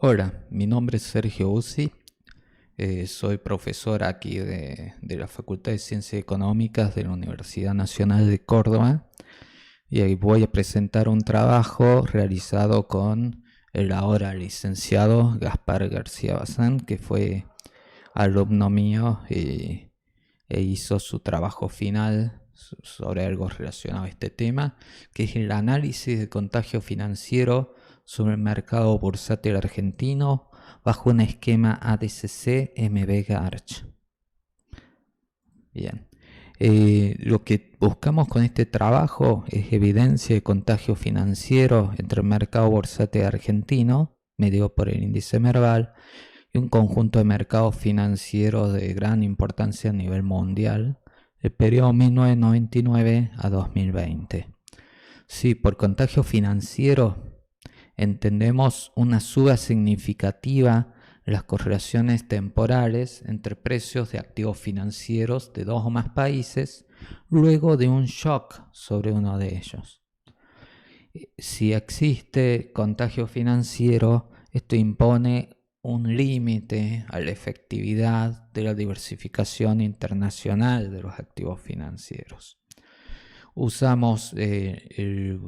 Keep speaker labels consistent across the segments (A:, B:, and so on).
A: Hola, mi nombre es Sergio Uzi, soy profesor aquí de la Facultad de Ciencias Económicas de la Universidad Nacional de Córdoba y ahí voy a presentar un trabajo realizado con el ahora licenciado Gaspar García Bazán, que fue alumno mío e hizo su trabajo final sobre algo relacionado a este tema, que es el análisis de contagio financiero sobre el mercado bursátil argentino bajo un esquema ADCC MB-GARCH. Bien. Lo que buscamos con este trabajo es evidencia de contagio financiero entre el mercado bursátil argentino, medido por el índice Merval, y un conjunto de mercados financieros de gran importancia a nivel mundial, el periodo 1999 a 2020. Sí, por contagio financiero entendemos una suba significativa en las correlaciones temporales entre precios de activos financieros de dos o más países luego de un shock sobre uno de ellos. Si existe contagio financiero, esto impone un límite a la efectividad de la diversificación internacional de los activos financieros. Usamos el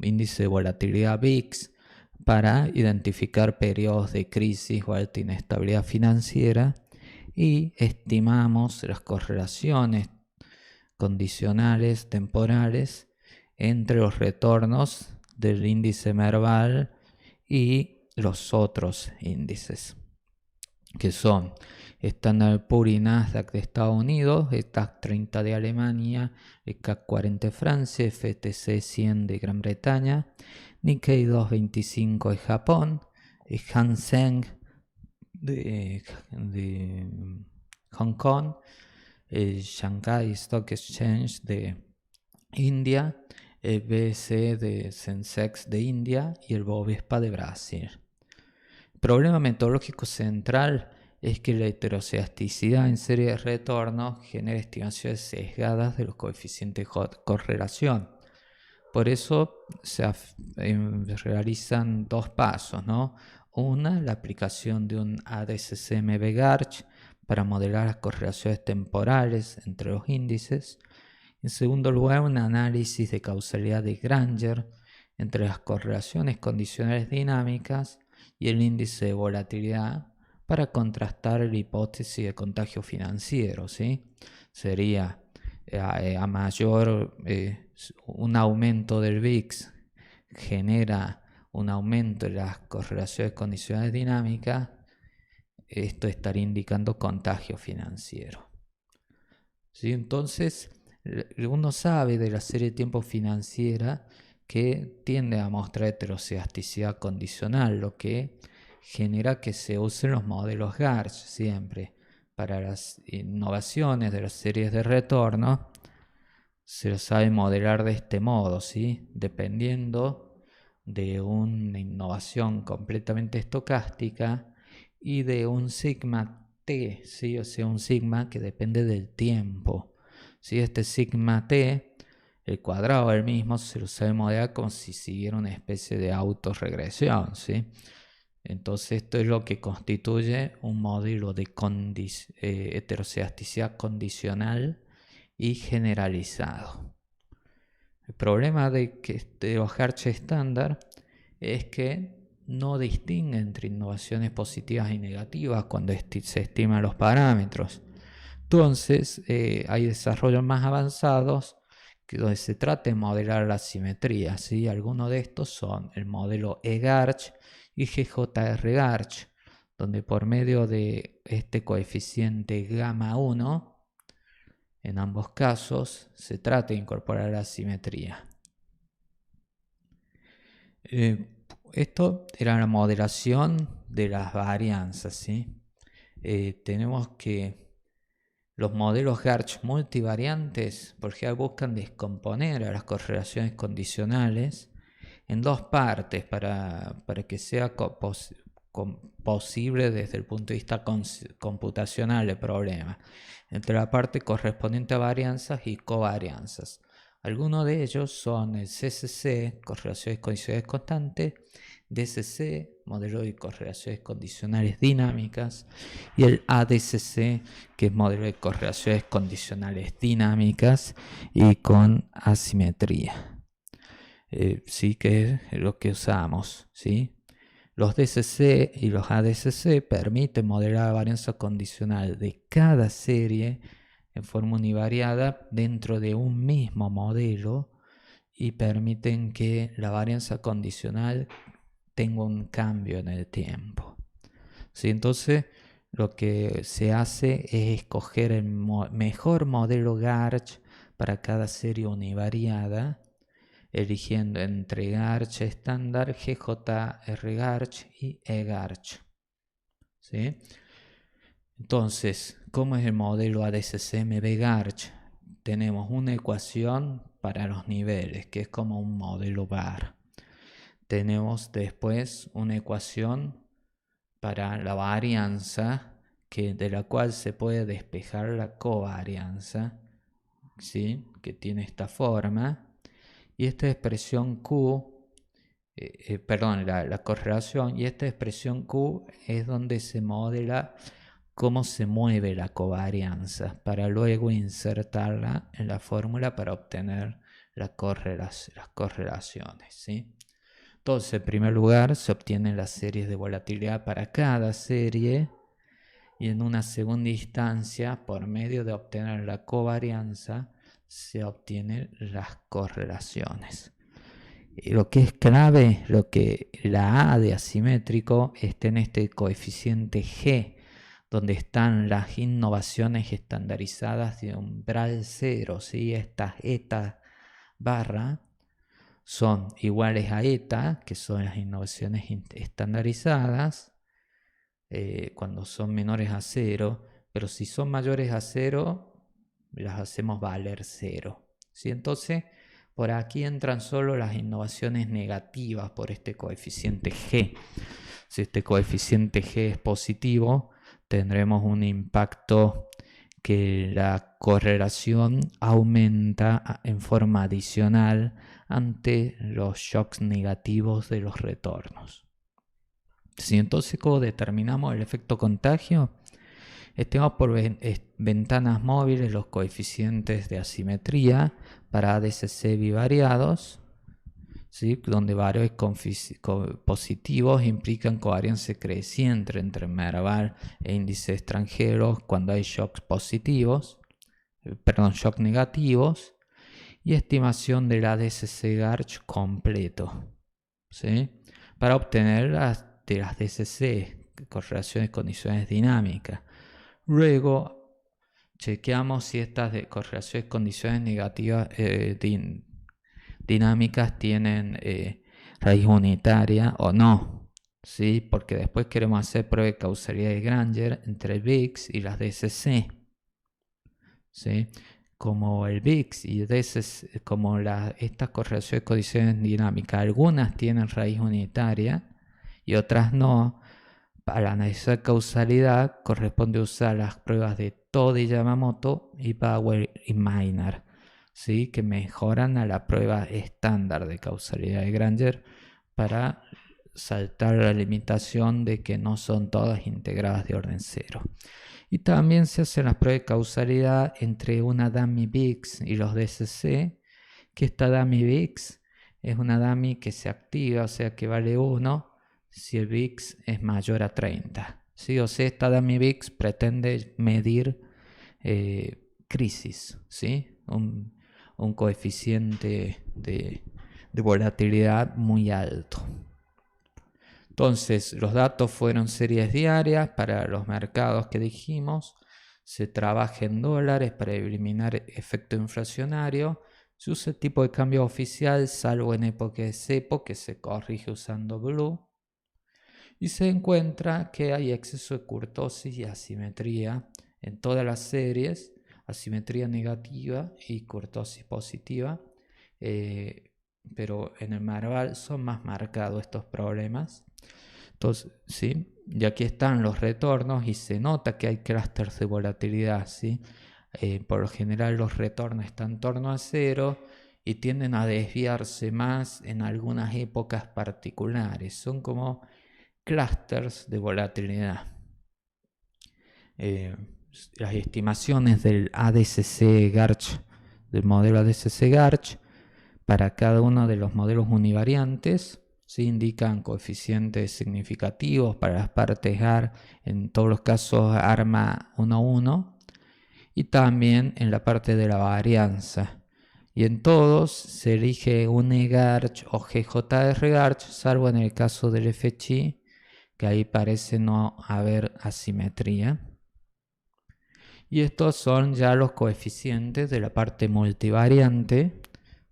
A: índice de volatilidad VIX para identificar periodos de crisis o alta inestabilidad financiera y estimamos las correlaciones condicionales temporales entre los retornos del índice Merval y los otros índices, que son Standard Poor's y Nasdaq de Estados Unidos, el CAC 30 de Alemania, el CAC 40 de Francia, FTSE 100 de Gran Bretaña, Nikkei 225 de Japón, el Hang Seng de Hong Kong, el Shanghai Stock Exchange de India, el BSE de Sensex de India y el Bovespa de Brasil. El problema metodológico central es que la heteroceasticidad en serie de retorno genera estimaciones sesgadas de los coeficientes de correlación. Por eso se realizan dos pasos, ¿no? Una, la aplicación de un ADCC-MB-GARCH para modelar las correlaciones temporales entre los índices. En segundo lugar, un análisis de causalidad de Granger entre las correlaciones condicionales dinámicas y el índice de volatilidad para contrastar la hipótesis de contagio financiero, ¿sí? Sería a mayor un aumento del VIX genera un aumento en las correlaciones condicionales dinámicas, esto estaría indicando contagio financiero. ¿Sí? Entonces, uno sabe de la serie de tiempo financiera que tiende a mostrar heteroceasticidad condicional, lo que genera que se usen los modelos GARCH siempre. Para las innovaciones de las series de retorno, se lo sabe modelar de este modo, ¿sí? Dependiendo de una innovación completamente estocástica y de un sigma t, ¿sí? O sea, un sigma que depende del tiempo. ¿Sí? Este sigma t, el cuadrado del mismo, se lo sabe modelar como si siguiera una especie de autorregresión, ¿sí? Entonces esto es lo que constituye un modelo de heteroceasticidad condicional y generalizado. El problema de los Hartree estándar es que no distingue entre innovaciones positivas y negativas cuando se estiman los parámetros. Entonces hay desarrollos más avanzados donde se trata de modelar la simetría, ¿sí? Algunos de estos son el modelo EGARCH y GJR-GARCH, donde por medio de este coeficiente gamma 1, en ambos casos se trata de incorporar la simetría. Esto era la modelación de las varianzas, ¿sí? Tenemos que los modelos GARCH multivariantes, por ejemplo, buscan descomponer a las correlaciones condicionales en dos partes para que sea posible desde el punto de vista computacional el problema, entre la parte correspondiente a varianzas y covarianzas. Algunos de ellos son el CCC, correlaciones condicionales constantes, DCC, modelo de correlaciones condicionales dinámicas, y el ADCC, que es modelo de correlaciones condicionales dinámicas y con asimetría. Sí, que es lo que usamos, ¿sí? Los DCC y los ADCC permiten modelar la varianza condicional de cada serie en forma univariada dentro de un mismo modelo y permiten que la varianza condicional tenga un cambio en el tiempo. ¿Sí? Entonces, lo que se hace es escoger el mejor modelo Garch para cada serie univariada, eligiendo entre Garch estándar, GJR Garch y E-Garch. ¿Sí? Entonces, ¿cómo es el modelo ADCC-MB Garch? Tenemos una ecuación para los niveles, que es como un modelo bar. Tenemos después una ecuación para la varianza, de la cual se puede despejar la covarianza, ¿sí? Que tiene esta forma. Y esta expresión Q, la correlación, y esta expresión Q es donde se modela cómo se mueve la covarianza para luego insertarla en la fórmula para obtener las correlaciones, ¿sí? Entonces, en primer lugar, se obtienen las series de volatilidad para cada serie y en una segunda instancia, por medio de obtener la covarianza, se obtienen las correlaciones. Y lo que es clave, lo que la A de asimétrico esté en este coeficiente G, donde están las innovaciones estandarizadas de umbral cero, ¿sí? Estas eta barra son iguales a eta, que son las innovaciones estandarizadas, cuando son menores a 0, pero si son mayores a 0, las hacemos valer 0. ¿Sí? Entonces, por aquí entran solo las innovaciones negativas por este coeficiente G. Si este coeficiente G es positivo, tendremos un impacto que la correlación aumenta en forma adicional ante los shocks negativos de los retornos. ¿Sí? Entonces, ¿cómo determinamos el efecto contagio? Estimamos por ventanas móviles los coeficientes de asimetría para ADCC bivariados, ¿sí? Donde valores positivos implican covarianza creciente entre Merval e índice extranjeros cuando hay shocks shocks negativos, y estimación del ADCC Garch completo, ¿sí? Para obtener de las DCC, correlaciones condiciones dinámicas. Luego chequeamos si estas correlaciones condiciones negativas dinámicas tienen raíz unitaria o no, ¿sí? Porque después queremos hacer prueba de causalidad de Granger entre el VIX y las DCC, ¿sí? Como el VIX y DCC, como estas correlaciones condiciones dinámicas, algunas tienen raíz unitaria y otras no. Para analizar causalidad corresponde usar las pruebas de Todd y Yamamoto y Bauer y Maynard, ¿sí? Que mejoran a la prueba estándar de causalidad de Granger para saltar la limitación de que no son todas integradas de orden cero. Y también se hacen las pruebas de causalidad entre una dummy VIX y los DCC, que esta dummy VIX es una dummy que se activa, o sea que vale 1 si el VIX es mayor a 30. ¿Sí? O sea, esta dummy VIX pretende medir crisis, ¿sí? Un coeficiente de volatilidad muy alto. Entonces, los datos fueron series diarias para los mercados que dijimos. Se trabaja en dólares para eliminar efecto inflacionario. Se usa el tipo de cambio oficial, salvo en época de cepo, que se corrige usando Blue. Y se encuentra que hay exceso de kurtosis y asimetría en todas las series, asimetría negativa y kurtosis positiva, pero en el Merval son más marcados estos problemas. Entonces, ¿sí? Y aquí están los retornos y se nota que hay clústeres de volatilidad, ¿sí? Por lo general los retornos están en torno a 0 y tienden a desviarse más en algunas épocas particulares. Son como clústeres de volatilidad. Las estimaciones del ADCC Garch, del modelo ADCC Garch, para cada uno de los modelos univariantes, se indican coeficientes significativos para las partes AR, en todos los casos ARMA 1,1, y también en la parte de la varianza. Y en todos se elige un EGARCH o GJR Garch, salvo en el caso del FCHI, que ahí parece no haber asimetría. Y estos son ya los coeficientes de la parte multivariante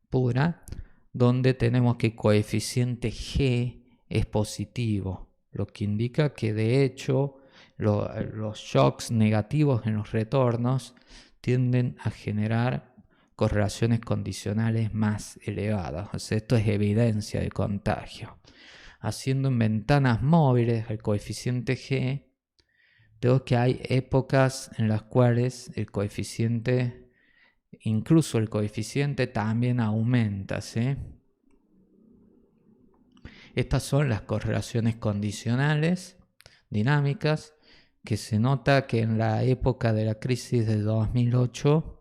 A: pura, donde tenemos que el coeficiente G es positivo, lo que indica que de hecho los shocks negativos en los retornos tienden a generar correlaciones condicionales más elevadas. O sea, esto es evidencia de contagio. Haciendo en ventanas móviles el coeficiente G, veo que hay épocas en las cuales el coeficiente, incluso el coeficiente también aumenta, ¿sí? Estas son las correlaciones condicionales dinámicas, que se nota que en la época de la crisis de 2008,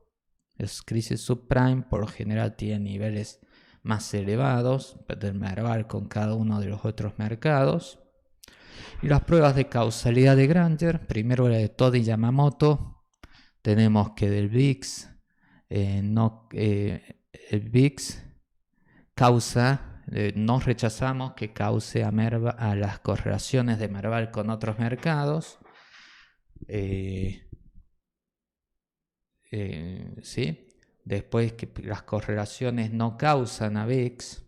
A: las crisis subprime por lo general tienen niveles más elevados del Merval con cada uno de los otros mercados. Y las pruebas de causalidad de Granger, primero la de Todd y Yamamoto, tenemos que del VIX, el VIX causa, no rechazamos que cause a las correlaciones de Merval con otros mercados. ¿Sí? Después que las correlaciones no causan a VIX,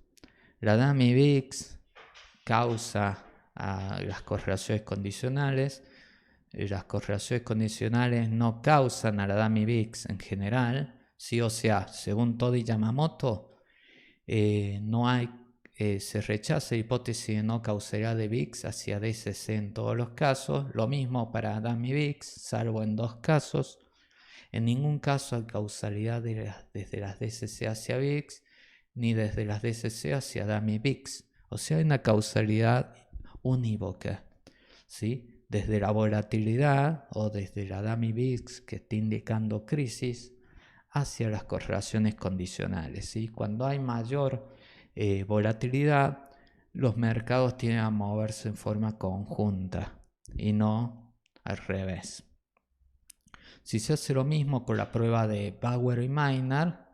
A: la dummy VIX causa a las correlaciones condicionales. Las correlaciones condicionales no causan a la dummy VIX en general, ¿sí? O sea, según Todd y Yamamoto, se rechaza la hipótesis de no causalidad de VIX hacia DCC en todos los casos. Lo mismo para dummy VIX, salvo en 2 casos. En ningún caso hay causalidad desde las DCC hacia VIX, ni desde las DCC hacia dummy VIX. O sea, hay una causalidad unívoca, ¿sí? Desde la volatilidad o desde la dummy VIX, que está indicando crisis, hacia las correlaciones condicionales, ¿sí? Cuando hay mayor volatilidad, los mercados tienden a moverse en forma conjunta y no al revés. Si se hace lo mismo con la prueba de Bauer y Maynard,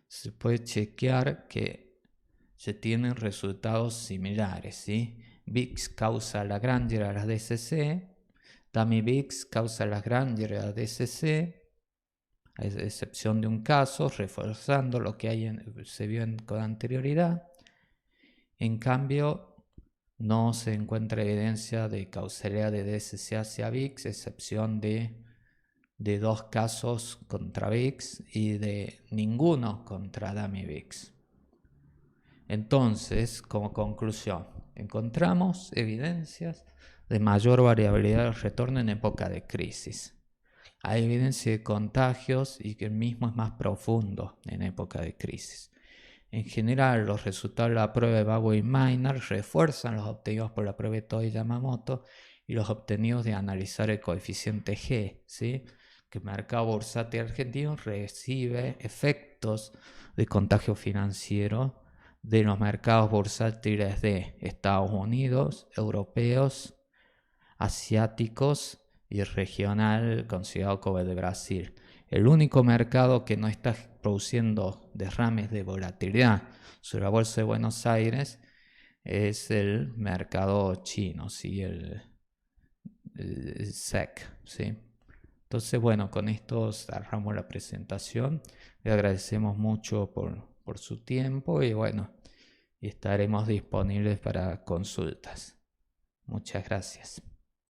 A: se puede chequear que se tienen resultados similares, ¿sí? VIX causa la Granger a las DCC, dummy VIX causa la Granger a la DCC, a excepción de un caso, reforzando lo que se vio con anterioridad. En cambio, no se encuentra evidencia de causalidad de DCC hacia VIX, excepción de 2 casos contra VIX y de ninguno contra dummy VIX. Entonces, como conclusión, encontramos evidencias de mayor variabilidad del retorno en época de crisis. Hay evidencia de contagios y que el mismo es más profundo en época de crisis. En general, los resultados de la prueba de Bauer y Maynard refuerzan los obtenidos por la prueba de Todd y Yamamoto y los obtenidos de analizar el coeficiente G, ¿sí? Que el mercado bursátil argentino recibe efectos de contagio financiero de los mercados bursátiles de Estados Unidos, europeos, asiáticos y regional considerado como el de Brasil. El único mercado que no está produciendo derrames de volatilidad sobre la bolsa de Buenos Aires es el mercado chino, ¿sí? el SEC, ¿sí? Entonces, bueno, con esto cerramos la presentación. Le agradecemos mucho por su tiempo y bueno, estaremos disponibles para consultas. Muchas gracias.